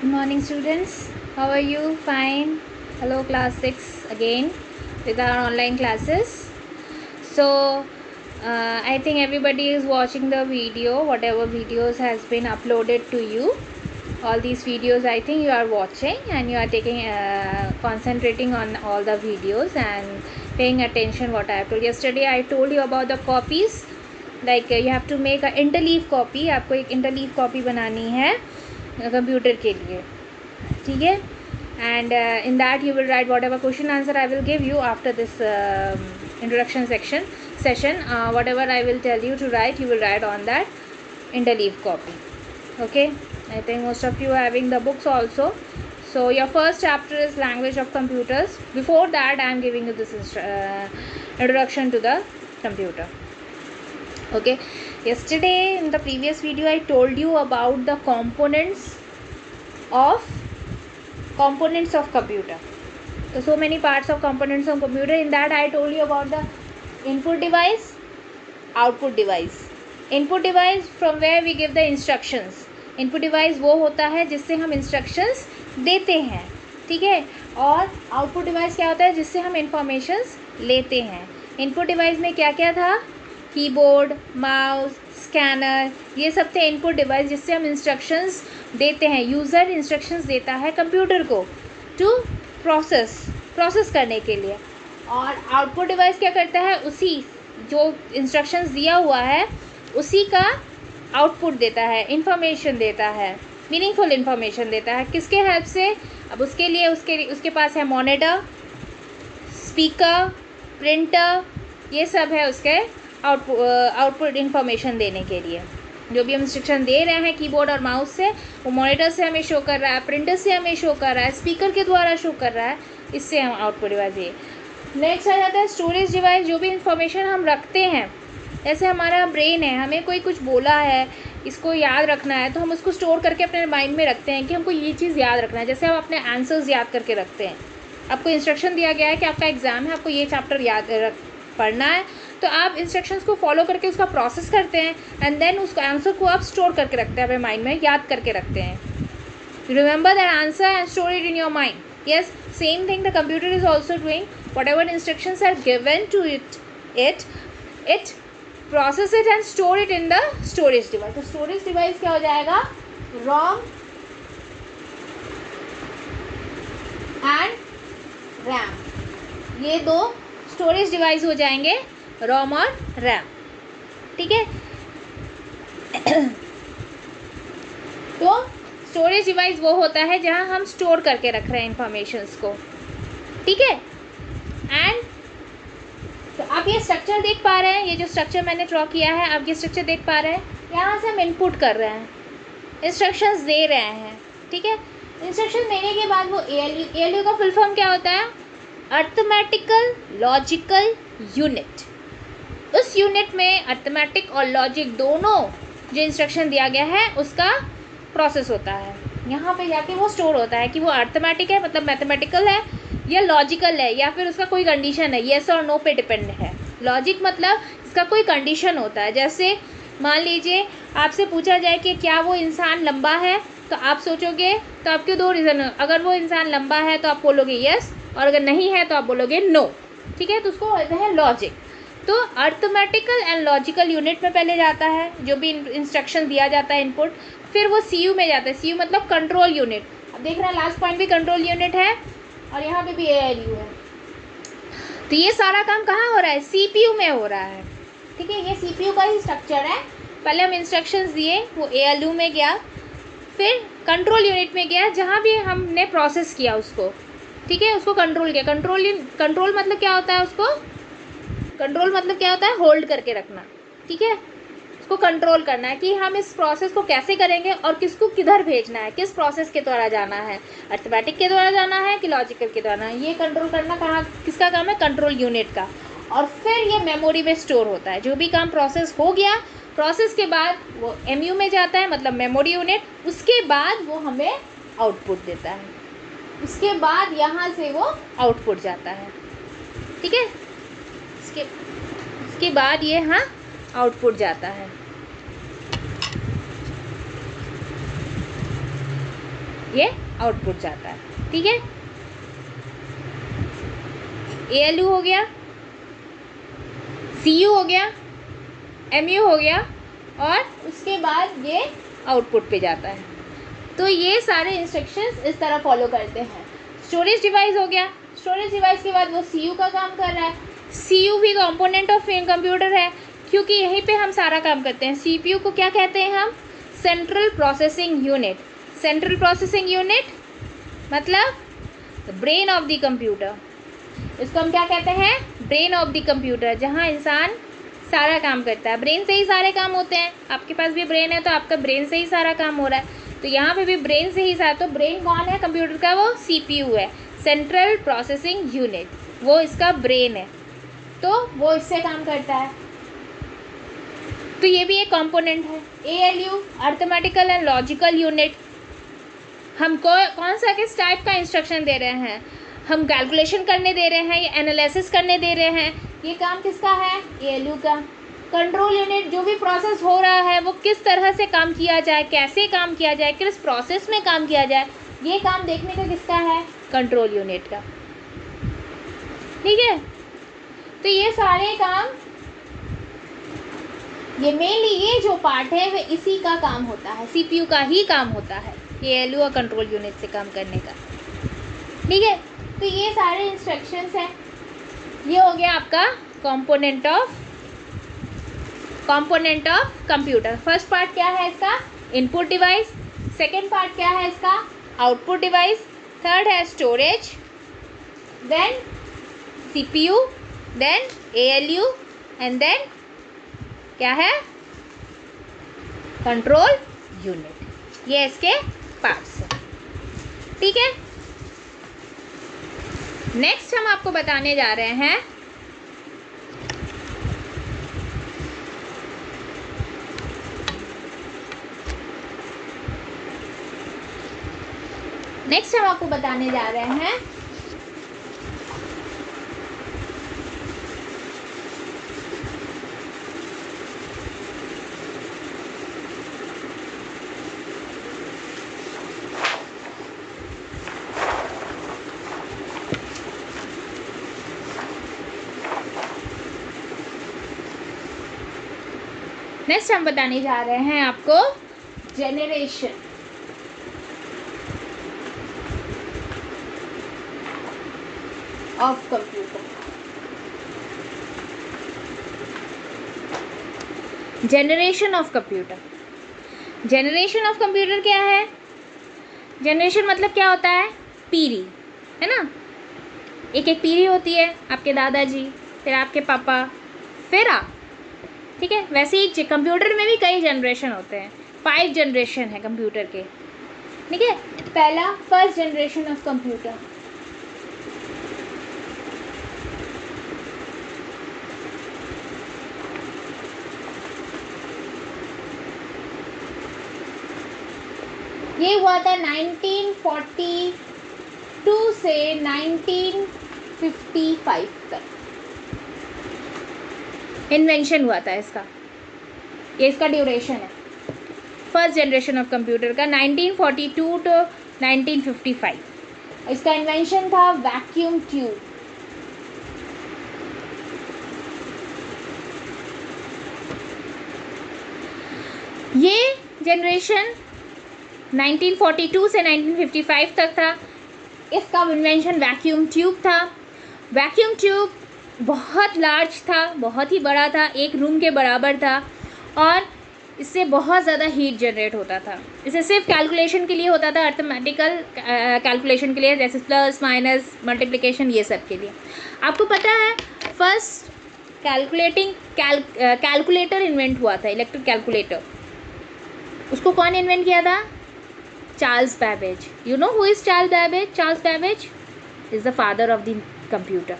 Good morning, students. How are you? Fine. Hello, class 6 again with our online classes. So, I think everybody is watching the video, whatever videos has been uploaded to you. All these videos I think you are watching and you are taking concentrating on all the videos and paying attention what I have told. Yesterday I told you about the copies, like you have to make a interleave copy. आपको एक interleave copy बनानी है computer के लिए, ठीक है. And in that you will write whatever question answer I will give you after this introduction session. Whatever I will tell you to write, you will write on that interleave copy. Okay, I think most of you are having the books also. So your first chapter is language of computers. Before that I am giving you this introduction to the computer. Okay, yesterday in the previous video I told you about the components of computer. So many parts of components of computer. In that I told you about the input device, output device. Input device from where we give the instructions. Input device वो होता है जिससे हम instructions देते हैं, ठीक है. और output device क्या होता है, जिससे हम informations लेते हैं. input device में क्या क्या था, कीबोर्ड, माउस, स्कैनर, ये सब थे इनपुट डिवाइस जिससे हम इंस्ट्रक्शंस देते हैं. यूज़र इंस्ट्रक्शंस देता है कंप्यूटर को टू प्रोसेस करने के लिए. और आउटपुट डिवाइस क्या करता है, उसी जो इंस्ट्रक्शंस दिया हुआ है उसी का आउटपुट देता है, इंफॉर्मेशन देता है, मीनिंगफुल इंफॉर्मेशन देता है. किसके हेल्प से, अब उसके लिए उसके पास है मॉनिटर, स्पीकर, प्रिंटर, ये सब है उसके आउटपुट इंफॉर्मेशन देने के लिए. जो भी हम इंस्ट्रक्शन दे रहे हैं कीबोर्ड और माउस से, वो मॉनिटर से हमें शो कर रहा है, प्रिंटर से हमें शो कर रहा है, स्पीकर के द्वारा शो कर रहा है. इससे हम आउटपुट डिवाइस ये. नेक्स्ट आ जाता है स्टोरेज डिवाइस. जो भी इंफॉर्मेशन हम रखते हैं, जैसे हमारा ब्रेन है, हमें कोई कुछ बोला है, इसको याद रखना है, तो हम उसको स्टोर करके अपने माइंड में रखते हैं कि हमको ये चीज़ याद रखना है. जैसे हम अपने आंसर्स याद करके रखते हैं. आपको इंस्ट्रक्शन दिया गया है कि आपका एग्ज़ाम है, आपको ये चैप्टर पढ़ना है, तो आप इंस्ट्रक्शंस को फॉलो करके उसका प्रोसेस करते हैं एंड देन उसको आंसर को आप स्टोर करके रखते हैं अपने माइंड में, याद करके रखते हैं. Remember that answer and store it in your mind. Yes, same thing the computer is also doing. Whatever instructions are given to it process it and store it in the storage device. तो storage device क्या हो जाएगा, Rome and RAM. ये दो storage device हो जाएंगे, रोम और RAM, ठीक है. तो स्टोरेज डिवाइस वो होता है जहां हम स्टोर करके रख रहे हैं इंफॉर्मेशंस को, ठीक है. एंड तो आप ये स्ट्रक्चर देख पा रहे हैं, ये जो स्ट्रक्चर मैंने ड्रॉ किया है, आप ये स्ट्रक्चर देख पा रहे हैं. यहाँ से हम इनपुट कर रहे हैं, इंस्ट्रक्शंस दे रहे हैं, ठीक है. इंस्ट्रक्शन देने के बाद वो ALU का फुल फॉर्म क्या होता है, अर्थमेटिकल लॉजिकल यूनिट. उस यूनिट में अर्थमेटिक और लॉजिक दोनों जो इंस्ट्रक्शन दिया गया है उसका प्रोसेस होता है. यहाँ पे जाके वो स्टोर होता है कि वो अर्थमेटिक है, मतलब मैथमेटिकल है, या लॉजिकल है, या फिर उसका कोई कंडीशन है, येस और नो पे डिपेंड है. लॉजिक मतलब इसका कोई कंडीशन होता है. जैसे मान लीजिए आपसे पूछा जाए कि क्या वो इंसान लंबा है, तो आप सोचोगे, तो आपके दो रीज़न. अगर वो इंसान लंबा है तो आप बोलोगे येस, और अगर नहीं है तो आप बोलोगे नो, ठीक है. तो उसको कहते हैं लॉजिक. तो अर्थमेटिकल एंड लॉजिकल यूनिट में पहले जाता है जो भी इंस्ट्रक्शन दिया जाता है इनपुट, फिर वो CU में जाता है. CU मतलब कंट्रोल यूनिट. अब देख रहे हैं लास्ट पॉइंट भी कंट्रोल यूनिट है और यहाँ पे भी ALU है. तो ये सारा काम कहाँ हो रहा है, CPU में हो रहा है, ठीक है. ये CPU का ही स्ट्रक्चर है. पहले हम इंस्ट्रक्शंस दिए, वो ALU में गया, फिर कंट्रोल यूनिट में गया जहाँ भी हमने प्रोसेस किया उसको, ठीक है, उसको कंट्रोल किया. कंट्रोल मतलब क्या होता है, उसको कंट्रोल मतलब क्या होता है, होल्ड करके रखना, ठीक है. उसको कंट्रोल करना है कि हम इस प्रोसेस को कैसे करेंगे और किसको किधर भेजना है, किस प्रोसेस के द्वारा जाना है, अर्थमेटिक के द्वारा जाना है कि लॉजिकल के द्वारा. ये कंट्रोल करना कहाँ किसका काम है, कंट्रोल यूनिट का. और फिर ये मेमोरी में स्टोर होता है. जो भी काम प्रोसेस हो गया, प्रोसेस के बाद वो MU में जाता है, मतलब मेमोरी यूनिट. उसके बाद वो हमें आउटपुट देता है, उसके बाद यहाँ से वो आउटपुट जाता है, ठीक है. इसके बाद ये हाँ आउटपुट जाता है. ये आउटपुट जाता है, ठीक है। ALU हो गया, CU हो गया, MU हो गया और उसके बाद ये आउटपुट पे जाता है। तो ये सारे इंस्ट्रक्शंस इस तरह फॉलो करते हैं। स्टोरेज डिवाइस हो गया, स्टोरेज डिवाइस के बाद वो CU का काम कर रहा है। CU भी कंपोनेंट ऑफ कंप्यूटर है क्योंकि यहीं पे हम सारा काम करते हैं। CPU को क्या कहते हैं हम? Central processing unit. Central processing unit मतलब ब्रेन ऑफ द कंप्यूटर। इसको हम क्या कहते हैं? ब्रेन ऑफ द कंप्यूटर, जहाँ इंसान सारा काम करता है। ब्रेन से ही सारे काम होते हैं। आपके पास भी ब्रेन है तो आपका ब्रेन से ही सारा काम हो रहा है, तो यहाँ पे भी ब्रेन से ही सारा। तो ब्रेन कौन है कंप्यूटर का? वो CPU है, सेंट्रल प्रोसेसिंग यूनिट, वो इसका ब्रेन है, तो वो इससे काम करता है। तो ये भी एक कंपोनेंट है। ALU arithmetical and logical unit. हम कौन सा किस टाइप का इंस्ट्रक्शन दे रहे हैं? हम कैलकुलेशन करने दे रहे हैं या एनालिसिस करने दे रहे हैं? ये काम किसका है? ALU का। कंट्रोल यूनिट, जो भी प्रोसेस हो रहा है वो किस तरह से काम किया जाए, कैसे काम किया जाए, किस प्रोसेस में काम किया जाए, ये काम देखने का किसका है? कंट्रोल यूनिट का, ठीक है। तो ये सारे काम, ये मेनली ये जो पार्ट है वो इसी का काम होता है, CPU का ही काम होता है ALU और कंट्रोल यूनिट से काम करने का, ठीक है। तो ये सारे इंस्ट्रक्शंस हैं। ये हो गया आपका component of computer. First part क्या है इसका? Input device. सेकेंड पार्ट क्या है इसका? Output device. थर्ड है storage, then CPU, then ALU and then क्या है? Control unit. ये इसके पार्ट्स हैं, ठीक है। नेक्स्ट हम आपको बताने जा रहे हैं हम बताने जा रहे हैं आपको generation of computer. Generation of computer. Generation of computer क्या है? जेनरेशन मतलब क्या होता है? पीढ़ी, है ना। एक एक पीढ़ी होती है, आपके दादाजी, फिर आपके पापा, फिर आप, ठीक है। वैसे ही कंप्यूटर में भी कई जनरेशन होते हैं, 5 जनरेशन है कंप्यूटर के, ठीक है। पहला फर्स्ट जनरेशन ऑफ कंप्यूटर। ये हुआ था 1942 से 1955 तक इन्वेंशन हुआ था इसका। ये इसका ड्यूरेशन है फर्स्ट जनरेशन ऑफ कंप्यूटर का, 1942 टू 1955। इसका इन्वेंशन था वैक्यूम ट्यूब। ये जनरेशन 1942 से 1955 तक था। इसका इन्वेंशन वैक्यूम ट्यूब था। वैक्यूम ट्यूब बहुत लार्ज था, बहुत ही बड़ा था, एक रूम के बराबर था और इससे बहुत ज़्यादा हीट जनरेट होता था। इसे सिर्फ कैलकुलेशन के लिए होता था, अर्थमेटिकल कैलकुलेशन के लिए, जैसे प्लस माइनस मल्टीप्लिकेशन, ये सब के लिए। आपको पता है फर्स्ट कैलकुलेटर इन्वेंट हुआ था, इलेक्ट्रिक कैलकुलेटर। उसको कौन इन्वेंट किया था? Charles Babbage. You know who is Charles Babbage? Charles Babbage is the father of the computer.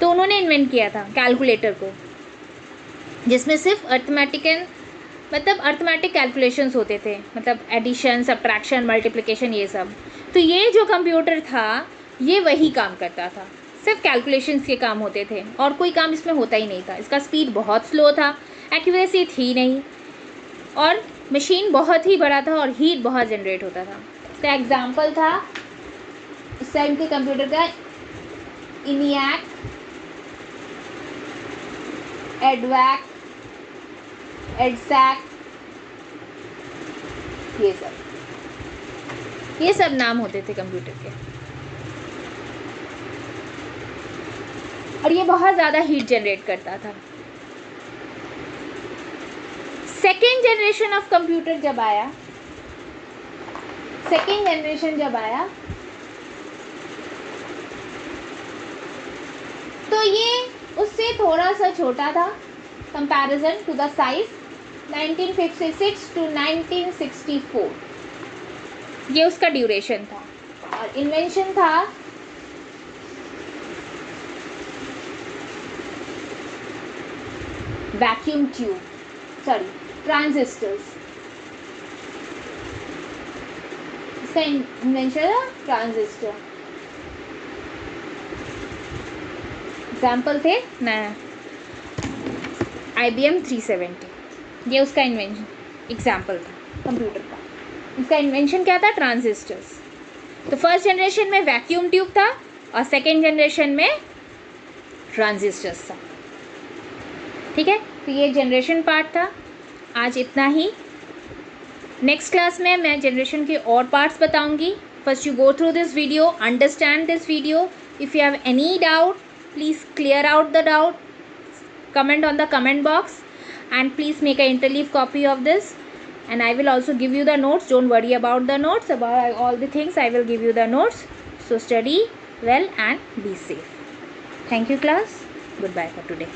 तो उन्होंने इन्वेंट किया था कैलकुलेटर को, जिसमें सिर्फ अर्थमेटिक कैलकुलेशंस होते थे, मतलब एडिशन, सब्ट्रैक्शन, मल्टीप्लिकेशन, ये सब। तो ये जो कंप्यूटर था ये वही काम करता था, सिर्फ कैलकुलेशंस के काम होते थे और कोई काम इसमें होता ही नहीं था। इसका स्पीड बहुत स्लो था, एक्यूरेसी थी नहीं, और मशीन बहुत ही बड़ा था और हीट बहुत जनरेट होता था। इसका एग्जाम्पल था उस टाइम के कंप्यूटर का इनियाक, एडवैक, एडसैक, ये सब नाम होते थे कंप्यूटर के। और ये बहुत ज़्यादा हीट जनरेट करता था। सेकेंड जनरेशन ऑफ कंप्यूटर जब आया, तो ये उससे थोड़ा सा छोटा था comparison to the size, 1956 to 1964 ये उसका ड्यूरेशन था। और इन्वेंशन था वैक्यूम ट्यूब, ट्रांजिस्टर्स। इसका इन्वेंशन है ट्रांजिस्टर। एग्जाम्पल थे नया IBM 370, ये उसका इन्वेंशन एग्जाम्पल था कंप्यूटर का। इसका इन्वेंशन क्या था? ट्रांजिस्टर्स। तो फर्स्ट जनरेशन में वैक्यूम ट्यूब था और सेकेंड जनरेशन में ट्रांजिस्टर्स था। ठीक है, तो ये जनरेशन पार्ट था। आज इतना ही। नेक्स्ट क्लास में मैं जनरेशन के और पार्ट्स बताऊंगी। First you go through this video, understand this video. If you have any doubt, please clear out the doubt, comment on the comment box, and please make an interleave copy of this, and I will also give you the notes. Don't worry about the notes, about all the things I will give you the notes. So study well and be safe. Thank you class. Goodbye for today.